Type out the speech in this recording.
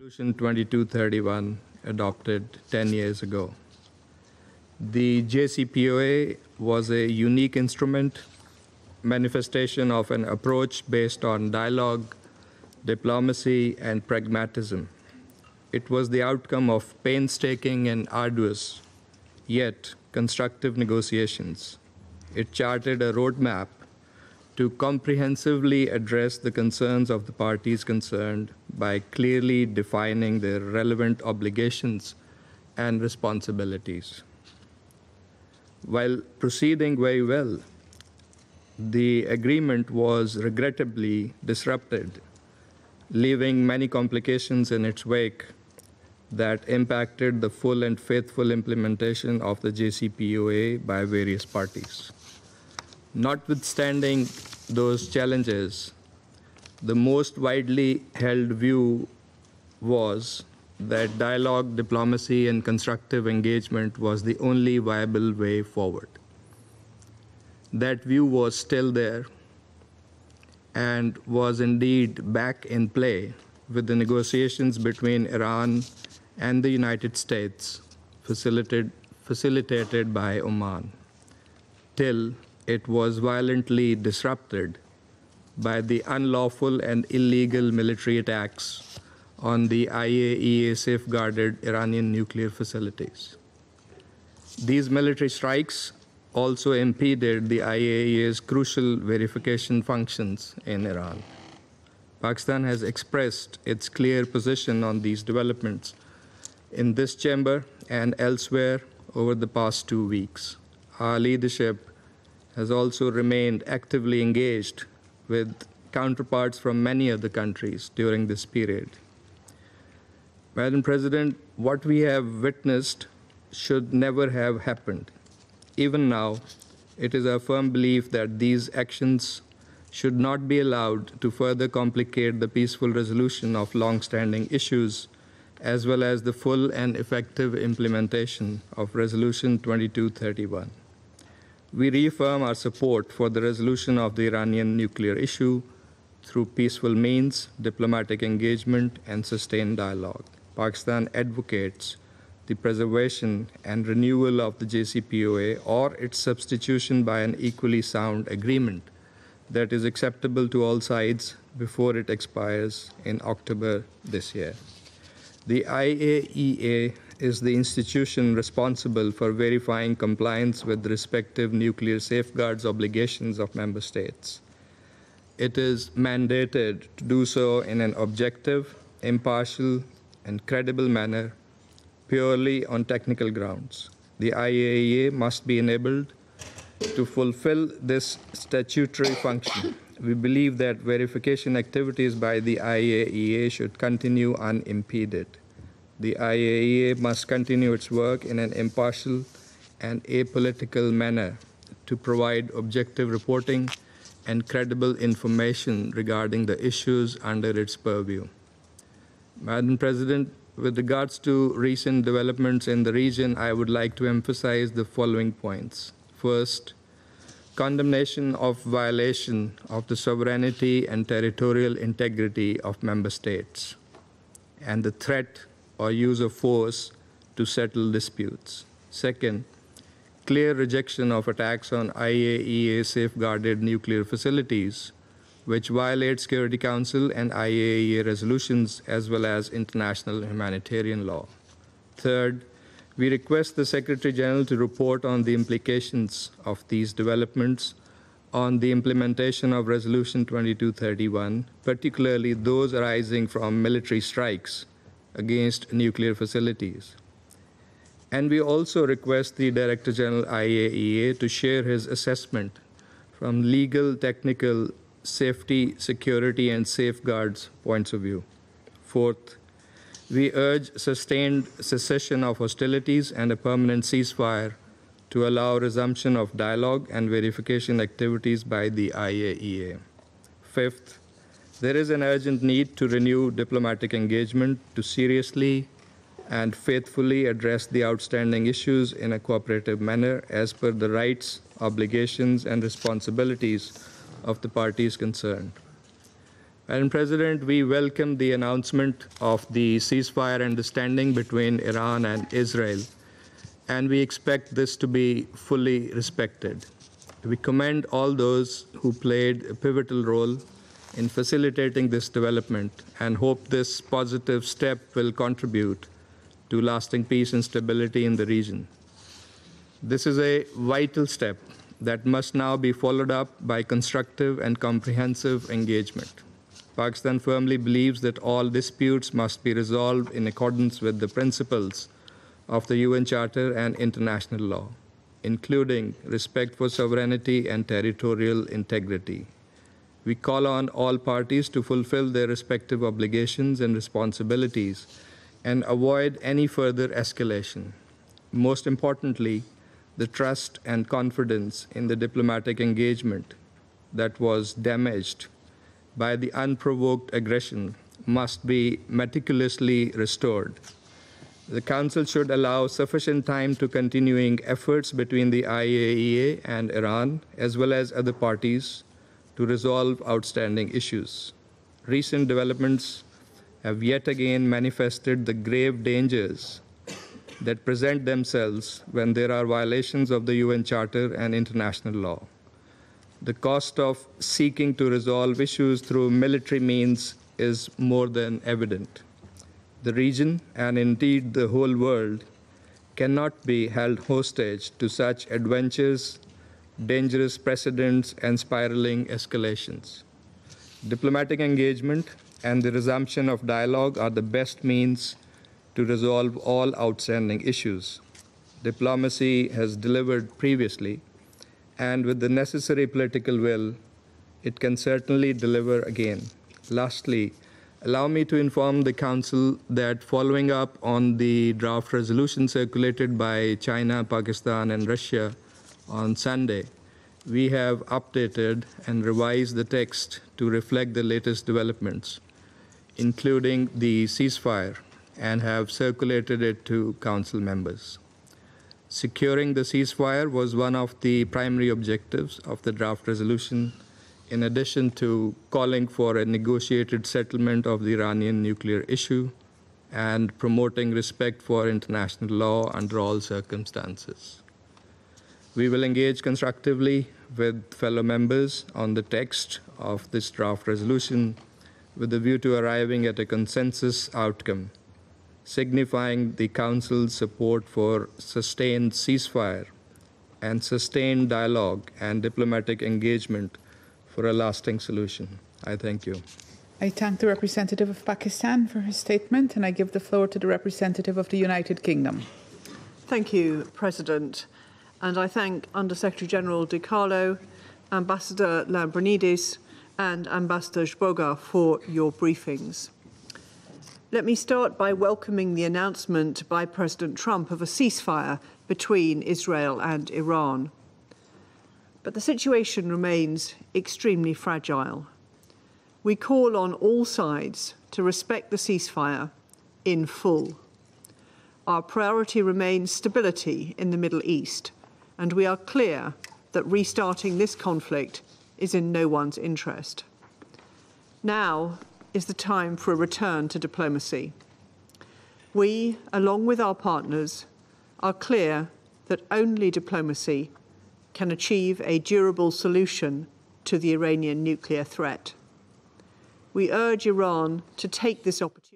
Resolution 2231 adopted 10 years ago. The JCPOA was a unique instrument, manifestation of an approach based on dialogue, diplomacy, and pragmatism. It was the outcome of painstaking and arduous, yet constructive negotiations. It charted a roadmap to comprehensively address the concerns of the parties concerned by clearly defining their relevant obligations and responsibilities. While proceeding very well, the agreement was regrettably disrupted, leaving many complications in its wake that impacted the full and faithful implementation of the JCPOA by various parties. Notwithstanding those challenges, the most widely held view was that dialogue, diplomacy, and constructive engagement was the only viable way forward. That view was still there and was indeed back in play with the negotiations between Iran and the United States facilitated by Oman, till it was violently disrupted by the unlawful and illegal military attacks on the IAEA safeguarded Iranian nuclear facilities. These military strikes also impeded the IAEA's crucial verification functions in Iran. Pakistan has expressed its clear position on these developments in this chamber and elsewhere over the past 2 weeks. Our leadership has also remained actively engaged with counterparts from many other countries during this period. Madam President, what we have witnessed should never have happened. Even now, it is our firm belief that these actions should not be allowed to further complicate the peaceful resolution of long-standing issues, as well as the full and effective implementation of Resolution 2231. We reaffirm our support for the resolution of the Iranian nuclear issue through peaceful means, diplomatic engagement, and sustained dialogue. Pakistan advocates the preservation and renewal of the JCPOA or its substitution by an equally sound agreement that is acceptable to all sides before it expires in October this year. The IAEA is the institution responsible for verifying compliance with the respective nuclear safeguards obligations of member states. It is mandated to do so in an objective, impartial, and credible manner, purely on technical grounds. The IAEA must be enabled to fulfill this statutory function. We believe that verification activities by the IAEA should continue unimpeded. The IAEA must continue its work in an impartial and apolitical manner to provide objective reporting and credible information regarding the issues under its purview. Madam President, with regards to recent developments in the region, I would like to emphasize the following points. First, condemnation of violation of the sovereignty and territorial integrity of member states, and the threat or use of force to settle disputes. Second, clear rejection of attacks on IAEA safeguarded nuclear facilities, which violate Security Council and IAEA resolutions as well as international humanitarian law. Third, we request the Secretary General to report on the implications of these developments on the implementation of Resolution 2231, particularly those arising from military strikes against nuclear facilities. And we also request the Director General IAEA to share his assessment from legal, technical, safety, security, and safeguards points of view. Fourth, we urge sustained cessation of hostilities and a permanent ceasefire to allow resumption of dialogue and verification activities by the IAEA. Fifth, there is an urgent need to renew diplomatic engagement to seriously and faithfully address the outstanding issues in a cooperative manner as per the rights, obligations, and responsibilities of the parties concerned. Madam President, we welcome the announcement of the ceasefire understanding between Iran and Israel, and we expect this to be fully respected. We commend all those who played a pivotal role in facilitating this development and hope this positive step will contribute to lasting peace and stability in the region. This is a vital step that must now be followed up by constructive and comprehensive engagement. Pakistan firmly believes that all disputes must be resolved in accordance with the principles of the UN Charter and international law, including respect for sovereignty and territorial integrity. We call on all parties to fulfill their respective obligations and responsibilities and avoid any further escalation. Most importantly, the trust and confidence in the diplomatic engagement that was damaged by the unprovoked aggression must be meticulously restored. The Council should allow sufficient time to continuing efforts between the IAEA and Iran, as well as other parties, to resolve outstanding issues. Recent developments have yet again manifested the grave dangers that present themselves when there are violations of the UN Charter and international law. The cost of seeking to resolve issues through military means is more than evident. The region, and indeed the whole world, cannot be held hostage to such adventures, dangerous precedents, and spiraling escalations. Diplomatic engagement and the resumption of dialogue are the best means to resolve all outstanding issues. Diplomacy has delivered previously, and with the necessary political will, it can certainly deliver again. Lastly, allow me to inform the Council that following up on the draft resolution circulated by China, Pakistan, and Russia on Sunday, we have updated and revised the text to reflect the latest developments, including the ceasefire, and have circulated it to Council members. Securing the ceasefire was one of the primary objectives of the draft resolution, in addition to calling for a negotiated settlement of the Iranian nuclear issue and promoting respect for international law under all circumstances. We will engage constructively with fellow members on the text of this draft resolution with a view to arriving at a consensus outcome, signifying the Council's support for sustained ceasefire and sustained dialogue and diplomatic engagement for a lasting solution. I thank you. I thank the representative of Pakistan for his statement, and I give the floor to the representative of the United Kingdom. Thank you, President. And I thank Under-Secretary General De Carlo, Ambassador Lambrinidis, and Ambassador Zboga for your briefings. Let me start by welcoming the announcement by President Trump of a ceasefire between Israel and Iran. But the situation remains extremely fragile. We call on all sides to respect the ceasefire in full. Our priority remains stability in the Middle East, and we are clear that restarting this conflict is in no one's interest. Now is the time for a return to diplomacy. We, along with our partners, are clear that only diplomacy can achieve a durable solution to the Iranian nuclear threat. We urge Iran to take this opportunity